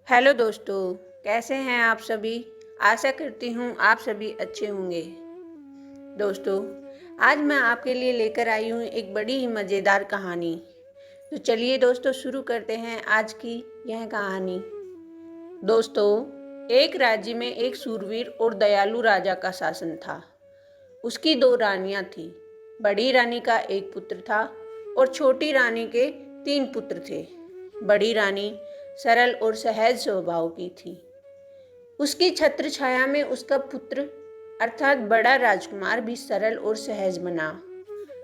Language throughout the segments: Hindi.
हेलो दोस्तों, कैसे हैं आप सभी। आशा करती हूँ आप सभी अच्छे होंगे। दोस्तों, आज मैं आपके लिए लेकर आई हूँ एक बड़ी ही मज़ेदार कहानी। तो चलिए दोस्तों, शुरू करते हैं आज की यह कहानी। दोस्तों, एक राज्य में एक शूरवीर और दयालु राजा का शासन था। उसकी दो रानियां थीं। बड़ी रानी का एक पुत्र था और छोटी रानी के 3 पुत्र थे। बड़ी रानी सरल और सहज स्वभाव की थी। उसकी छत्र छाया में उसका पुत्र अर्थात बड़ा राजकुमार भी सरल और सहज बना।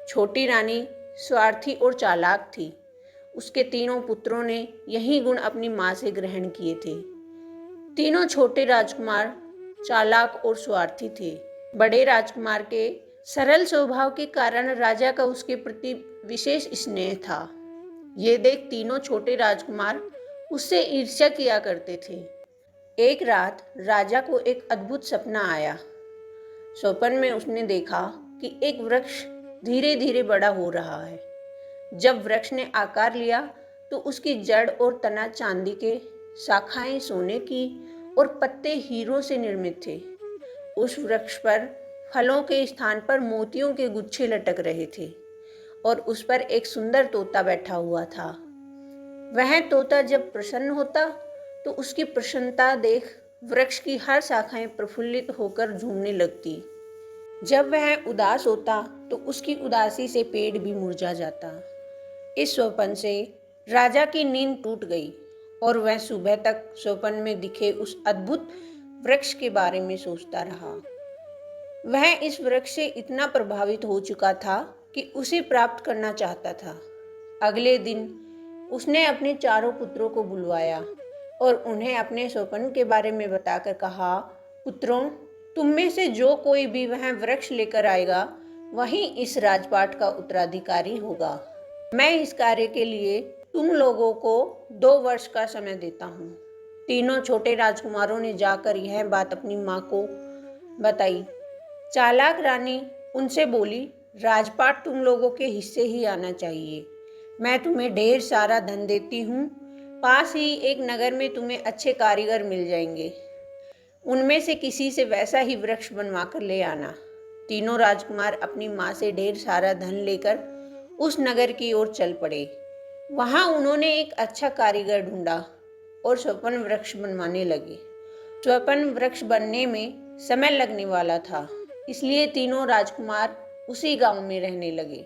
छोटी रानी स्वार्थी और चालाक थी। उसके तीनों पुत्रों ने यही गुण अपनी माँ से ग्रहण किए थे। तीनों छोटे राजकुमार चालाक और स्वार्थी थे। बड़े राजकुमार के सरल स्वभाव के कारण राजा का उसके प्रति विशेष स्नेह था। ये देख तीनों छोटे राजकुमार उससे ईर्ष्या किया करते थे। एक रात राजा को एक अद्भुत सपना आया। स्वप्न में उसने देखा कि एक वृक्ष धीरे धीरे बड़ा हो रहा है। जब वृक्ष ने आकार लिया तो उसकी जड़ और तना चांदी के, शाखाएं सोने की और पत्ते हीरों से निर्मित थे। उस वृक्ष पर फलों के स्थान पर मोतियों के गुच्छे लटक रहे थे और उस पर एक सुंदर तोता बैठा हुआ था। वह तोता जब प्रसन्न होता तो उसकी प्रसन्नता देख वृक्ष की हर शाखाएं प्रफुल्लित होकर झूमने लगती। जब वह उदास होता तो उसकी उदासी से पेड़ भी मुरझा जाता। इस स्वप्न से राजा की नींद टूट गई और वह सुबह तक स्वप्न में दिखे उस अद्भुत वृक्ष के बारे में सोचता रहा। वह इस वृक्ष से इतना प्रभावित हो चुका था कि उसे प्राप्त करना चाहता था। अगले दिन उसने अपने चारों पुत्रों को बुलवाया और उन्हें अपने स्वप्न के बारे में बताकर कहा, पुत्रों, तुम में से जो कोई भी वह वृक्ष लेकर आएगा वही इस राजपाट का उत्तराधिकारी होगा। मैं इस कार्य के लिए तुम लोगों को 2 वर्ष का समय देता हूँ। तीनों छोटे राजकुमारों ने जाकर यह बात अपनी माँ को बताई। चालाक रानी उनसे बोली, राजपाट तुम लोगों के हिस्से ही आना चाहिए। मैं तुम्हें ढेर सारा धन देती हूँ। पास ही एक नगर में तुम्हें अच्छे कारीगर मिल जाएंगे। उनमें से किसी से वैसा ही वृक्ष बनवा कर ले आना। तीनों राजकुमार अपनी माँ से ढेर सारा धन लेकर उस नगर की ओर चल पड़े। वहाँ उन्होंने एक अच्छा कारीगर ढूंढा और स्वपन वृक्ष बनवाने लगे। स्वपन वृक्ष बनने में समय लगने वाला था, इसलिए तीनों राजकुमार उसी गांव में रहने लगे।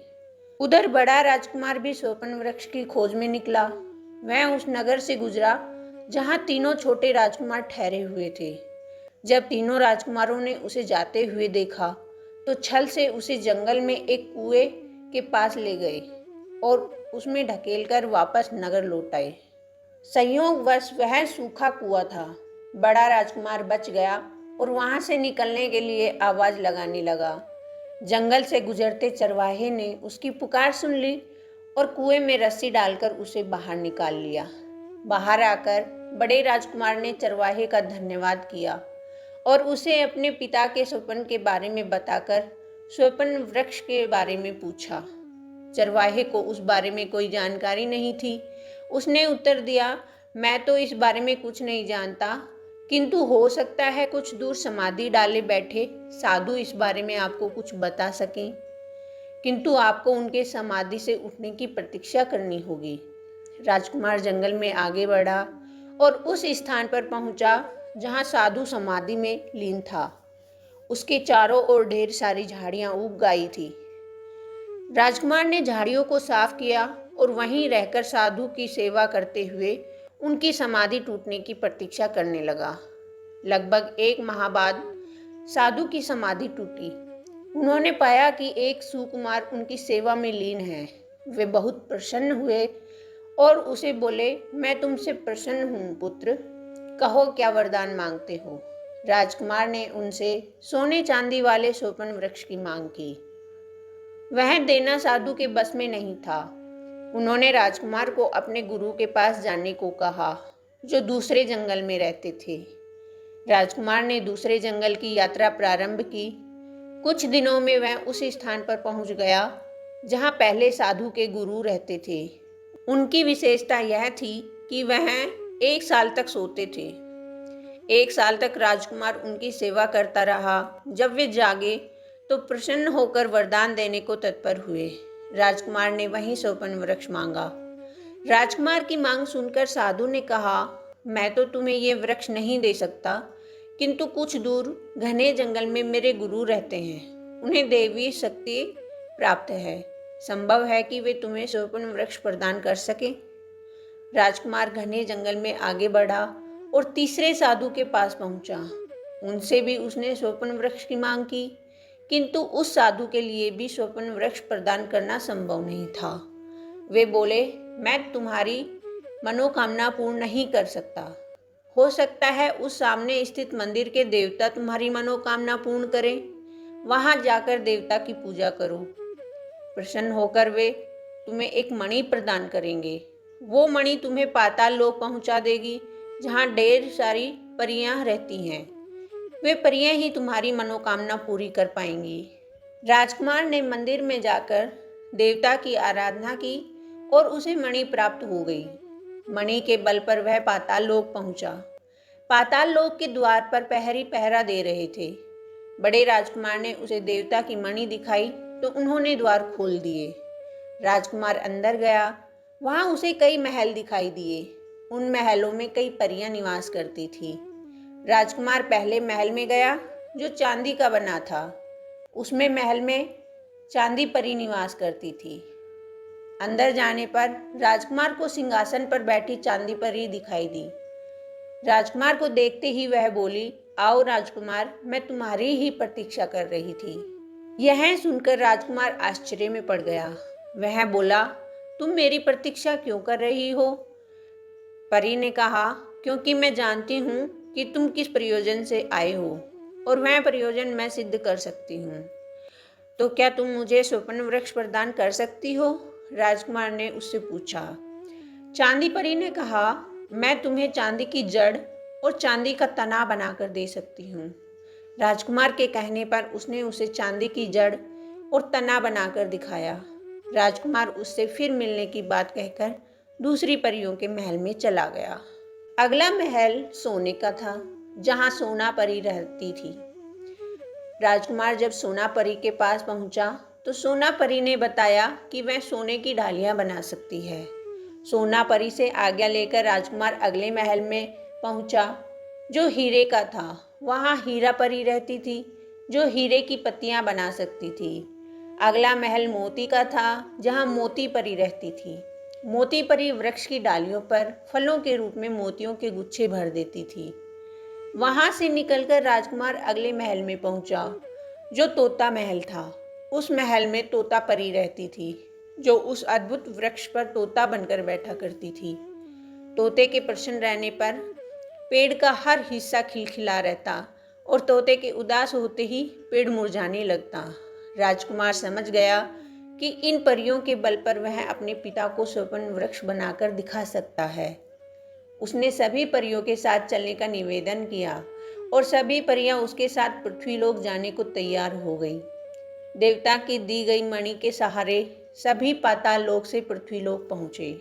उधर बड़ा राजकुमार भी स्वपन वृक्ष की खोज में निकला। वह उस नगर से गुजरा जहां तीनों छोटे राजकुमार ठहरे हुए थे। जब तीनों राजकुमारों ने उसे जाते हुए देखा तो छल से उसे जंगल में एक कुएं के पास ले गए और उसमें ढकेलकर वापस नगर लौट आए। संयोगवश वह सूखा कुआं था। बड़ा राजकुमार बच गया और वहां से निकलने के लिए आवाज लगाने लगा। जंगल से गुजरते चरवाहे ने उसकी पुकार सुन ली और कुएं में रस्सी डालकर उसे बाहर निकाल लिया। बाहर आकर बड़े राजकुमार ने चरवाहे का धन्यवाद किया और उसे अपने पिता के स्वप्न के बारे में बताकर स्वप्न वृक्ष के बारे में पूछा। चरवाहे को उस बारे में कोई जानकारी नहीं थी। उसने उत्तर दिया, मैं तो इस बारे में कुछ नहीं जानता, किंतु हो सकता है कुछ दूर समाधि डाले बैठे साधु इस बारे में आपको कुछ बता सकें, किंतु आपको उनके समाधि से उठने की प्रतीक्षा करनी होगी। राजकुमार जंगल में आगे बढ़ा और उस स्थान पर पहुंचा जहां साधु समाधि में लीन था। उसके चारों ओर ढेर सारी झाड़ियां उग गई थी। राजकुमार ने झाड़ियों को साफ किया और वहीं रहकर साधु की सेवा करते हुए उनकी समाधि टूटने की प्रतीक्षा करने लगा। लगभग 1 माह बाद साधु की समाधि टूटी। उन्होंने पाया कि एक सुकुमार उनकी सेवा में लीन है। वे बहुत प्रसन्न हुए और उसे बोले, मैं तुमसे प्रसन्न हूँ पुत्र, कहो क्या वरदान मांगते हो। राजकुमार ने उनसे सोने चांदी वाले स्वपन वृक्ष की मांग की। वह देना साधु के बस में नहीं था। उन्होंने राजकुमार को अपने गुरु के पास जाने को कहा, जो दूसरे जंगल में रहते थे। राजकुमार ने दूसरे जंगल की यात्रा प्रारंभ की। कुछ दिनों में वह उस स्थान पर पहुंच गया जहां पहले साधु के गुरु रहते थे। उनकी विशेषता यह थी कि वह 1 साल तक सोते थे। 1 साल तक राजकुमार उनकी सेवा करता रहा। जब वे जागे तो प्रसन्न होकर वरदान देने को तत्पर हुए। राजकुमार ने वहीं सोपन वृक्ष मांगा। राजकुमार की मांग सुनकर साधु ने कहा, मैं तो तुम्हें ये वृक्ष नहीं दे सकता, किंतु कुछ दूर घने जंगल में मेरे गुरु रहते हैं। उन्हें दैवी शक्ति प्राप्त है। संभव है कि वे तुम्हें सोपन वृक्ष प्रदान कर सके। राजकुमार घने जंगल में आगे बढ़ा और तीसरे साधु के पास पहुंचा। उनसे भी उसने सोपन वृक्ष की मांग की, किंतु उस साधु के लिए भी सोपन वृक्ष प्रदान करना संभव नहीं था। वे बोले, मैं तुम्हारी मनोकामना पूर्ण नहीं कर सकता। हो सकता है उस सामने स्थित मंदिर के देवता तुम्हारी मनोकामना पूर्ण करें। वहां जाकर देवता की पूजा करो। प्रसन्न होकर वे तुम्हें एक मणि प्रदान करेंगे। वो मणि तुम्हें पाताल लोक पहुंचा देगी, जहां ढेर सारी परियां रहती हैं। वे परियां ही तुम्हारी मनोकामना पूरी कर पाएंगी। राजकुमार ने मंदिर में जाकर देवता की आराधना की और उसे मणि प्राप्त हो गई। मणि के बल पर वह पाताल लोक पहुंचा। पाताल लोक के द्वार पर प्रहरी पहरा दे रहे थे। बड़े राजकुमार ने उसे देवता की मणि दिखाई तो उन्होंने द्वार खोल दिए। राजकुमार अंदर गया। वहां उसे कई महल दिखाई दिए। उन महलों में कई परियां निवास करती थी। राजकुमार पहले महल में गया जो चांदी का बना था। उसमें महल में चांदी परी निवास करती थी। अंदर जाने पर राजकुमार को सिंहासन पर बैठी चांदी परी दिखाई दी। राजकुमार को देखते ही वह बोली, आओ राजकुमार, मैं तुम्हारी ही प्रतीक्षा कर रही थी। यह सुनकर राजकुमार आश्चर्य में पड़ गया। वह बोला, तुम मेरी प्रतीक्षा क्यों कर रही हो? परी ने कहा, क्योंकि मैं जानती हूँ कि तुम किस प्रयोजन से आए हो और वह प्रयोजन मैं सिद्ध कर सकती हूँ। तो क्या तुम मुझे स्वप्न वृक्ष प्रदान कर सकती हो? राजकुमार ने उससे पूछा। चांदी परी ने कहा, मैं तुम्हें चांदी की जड़ और चांदी का तना बनाकर दे सकती हूँ। राजकुमार के कहने पर उसने उसे चांदी की जड़ और तना बनाकर दिखाया। राजकुमार उससे फिर मिलने की बात कहकर दूसरी परियों के महल में चला गया। अगला महल सोने का था, जहाँ सोना परी रहती थी। राजकुमार जब सोना परी के पास पहुंचा तो सोना परी ने बताया कि वह सोने की ढालियां बना सकती है। सोना परी से आज्ञा लेकर राजकुमार अगले महल में पहुंचा जो हीरे का था। वहां हीरा परी रहती थी जो हीरे की पत्तियां बना सकती थी। अगला महल मोती का था, जहां मोती परी रहती थी। मोती परी वृक्ष की डालियों पर फलों के रूप में मोतियों के गुच्छे भर देती थी। वहां से निकलकर राजकुमार अगले महल में पहुंचा जो तोता महल था। उस महल में तोता परी रहती थी जो उस अद्भुत वृक्ष पर तोता बनकर बैठा करती थी। तोते के प्रसन्न रहने पर पेड़ का हर हिस्सा खिलखिला रहता और तोते के उदास होते ही पेड़ मुरझाने लगता। राजकुमार समझ गया कि इन परियों के बल पर वह अपने पिता को स्वप्न वृक्ष बनाकर दिखा सकता है। उसने सभी परियों के साथ चलने का निवेदन किया और सभी परियां उसके साथ पृथ्वीलोक जाने को तैयार हो गईं। देवता की दी गई मणि के सहारे सभी पाताल लोक से पृथ्वीलोक पहुंचे।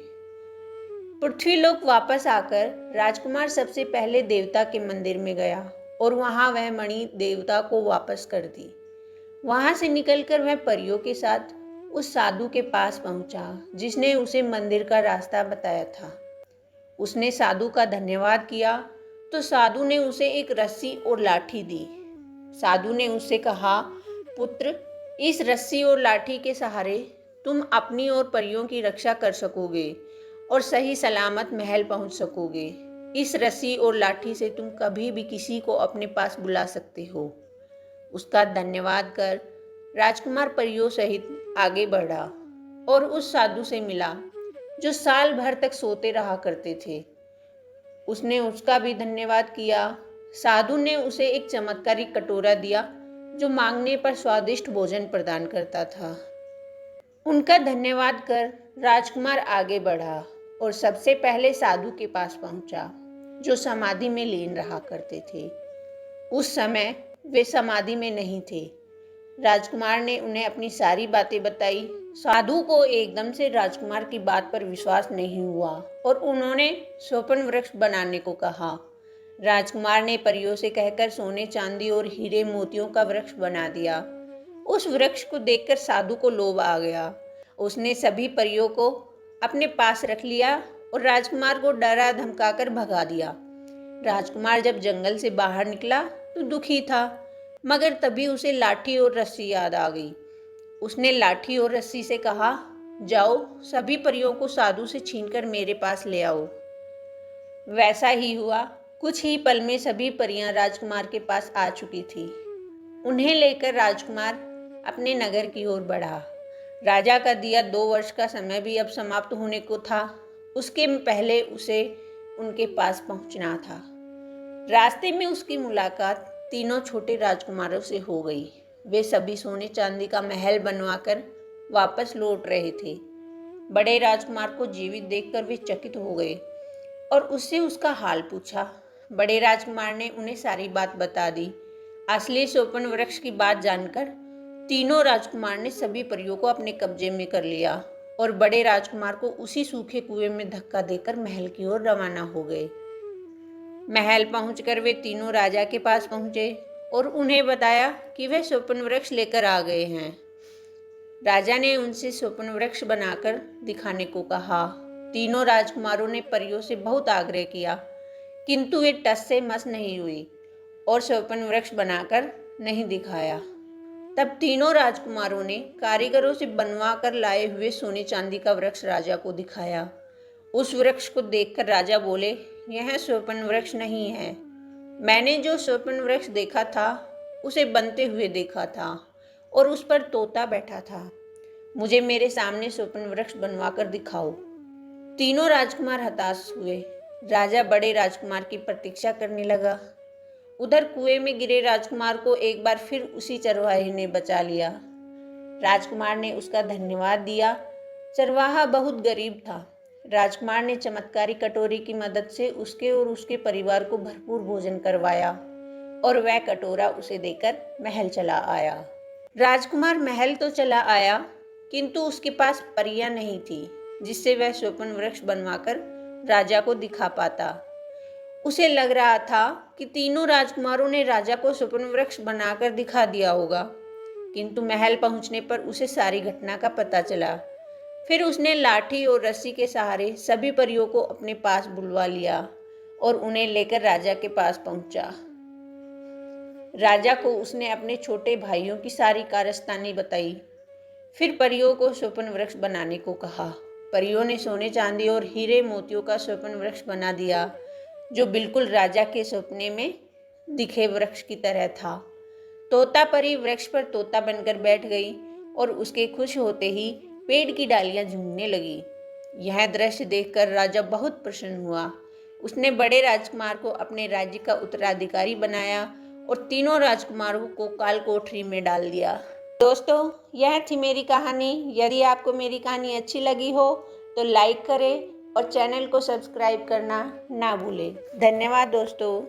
पृथ्वीलोक वापस आकर राजकुमार सबसे पहले देवता के मंदिर में गया और वहां वह मणि देवता को वापस कर दी। वहां से निकलकर वह परियों के साथ उस साधु के पास पहुंचा जिसने उसे मंदिर का रास्ता बताया था। उसने साधु का धन्यवाद किया तो साधु ने उसे एक रस्सी और लाठी दी। साधु ने उससे कहा, पुत्र, इस रस्सी और लाठी के सहारे तुम अपनी और परियों की रक्षा कर सकोगे और सही सलामत महल पहुंच सकोगे। इस रस्सी और लाठी से तुम कभी भी किसी को अपने पास बुला सकते हो। उसका धन्यवाद कर राजकुमार परियों सहित आगे बढ़ा और उस साधु से मिला जो साल भर तक सोते रहा करते थे। उसने उसका भी धन्यवाद किया। साधु ने उसे एक चमत्कारिक कटोरा दिया जो मांगने पर स्वादिष्ट भोजन प्रदान करता था। उनका धन्यवाद कर राजकुमार आगे बढ़ा और सबसे पहले साधु के पास पहुंचा जो समाधि में लीन रहा करते थे। उस समय वे समाधि में नहीं थे। राजकुमार ने उन्हें अपनी सारी बातें बताई साधु को एकदम से राजकुमार की बात पर विश्वास नहीं हुआ और उन्होंने स्वप्न वृक्ष बनाने को कहा। राजकुमार ने परियों से कहकर सोने चांदी और हीरे मोतियों का वृक्ष बना दिया। उस वृक्ष को देखकर साधु को लोभ आ गया। उसने सभी परियों को अपने पास रख लिया और राजकुमार को डरा धमकाकर भगा दिया। राजकुमार जब जंगल से बाहर निकला तो दुखी था, मगर तभी उसे लाठी और रस्सी याद आ गई। उसने लाठी और रस्सी से कहा, जाओ सभी परियों को साधु से छीनकर मेरे पास ले आओ। वैसा ही हुआ। कुछ ही पल में सभी परियां राजकुमार के पास आ चुकी थी। उन्हें लेकर राजकुमार अपने नगर की ओर बढ़ा। राजा का दिया 2 वर्ष का समय भी अब समाप्त होने को था। उसके पहले उसे उनके पास पहुंचना था। रास्ते में उसकी मुलाकात तीनों छोटे राजकुमारों से हो गई। वे सभी सोने चांदी का महल बनवाकर वापस लौट रहे थे। बड़े राजकुमार को जीवित देखकर वे चकित हो गए और उससे उसका हाल पूछा। बड़े राजकुमार ने उन्हें सारी बात बता दी। असली स्वप्न वृक्ष की बात जानकर तीनों राजकुमार ने सभी परियों को अपने कब्जे में कर लिया और बड़े राजकुमार को उसी सूखे कुएं में धक्का देकर महल की ओर रवाना हो गए। महल पहुंचकर वे तीनों राजा के पास पहुंचे और उन्हें बताया कि वे स्वप्न वृक्ष लेकर आ गए हैं। राजा ने उनसे स्वप्न वृक्ष बनाकर दिखाने को कहा। तीनों राजकुमारों ने परियों से बहुत आग्रह किया, किंतु वे टस से मस नहीं हुई और स्वप्न वृक्ष बनाकर नहीं दिखाया। तब तीनों राजकुमारों ने कारीगरों से बनवा कर लाए हुए सोने चांदी का वृक्ष राजा को दिखाया। उस वृक्ष को देखकर राजा बोले, यह स्वप्न वृक्ष नहीं है। मैंने जो स्वप्न वृक्ष देखा था उसे बनते हुए देखा था और उस पर तोता बैठा था। मुझे मेरे सामने स्वप्न वृक्ष बनवा कर दिखाओ। तीनों राजकुमार हताश हुए। राजा बड़े राजकुमार की प्रतीक्षा करने लगा। उधर कुएं में गिरे राजकुमार को एक बार फिर उसी चरवाहे ने बचा लिया। राजकुमार ने उसका धन्यवाद दिया। चरवाहा बहुत गरीब था। राजकुमार ने चमत्कारी कटोरी की मदद से उसके और उसके परिवार को भरपूर भोजन करवाया और वह कटोरा उसे देकर महल चला आया। राजकुमार महल तो चला आया, किंतु उसके पास परियां नहीं थी जिससे वह स्वप्न वृक्ष बनवाकर राजा को दिखा पाता। उसे लग रहा था कि तीनों राजकुमारों ने राजा को स्वप्न वृक्ष बनाकर दिखा दिया होगा, किंतु महल पहुंचने पर उसे सारी घटना का पता चला। फिर उसने लाठी और रस्सी के सहारे सभी परियों को अपने पास बुलवा लिया और उन्हें लेकर राजा के पास पहुंचा। राजा को उसने अपने छोटे भाइयों की सारी कारस्तानी बताई। फिर परियों को स्वप्न वृक्ष बनाने को कहा। परियों ने सोने चांदी और हीरे मोतियों का स्वप्न वृक्ष बना दिया, जो बिल्कुल राजा के सपने में दिखे वृक्ष की तरह था। तोता परी वृक्ष पर तोता बनकर बैठ गई और उसके खुश होते ही पेड़ की डालियां झूमने लगी। यह दृश्य देखकर राजा बहुत प्रसन्न हुआ। उसने बड़े राजकुमार को अपने राज्य का उत्तराधिकारी बनाया और तीनों राजकुमारों को काल कोठरी में डाल दिया। दोस्तों, यह थी मेरी कहानी। यदि आपको मेरी कहानी अच्छी लगी हो तो लाइक करें और चैनल को सब्सक्राइब करना ना भूलें। धन्यवाद दोस्तों।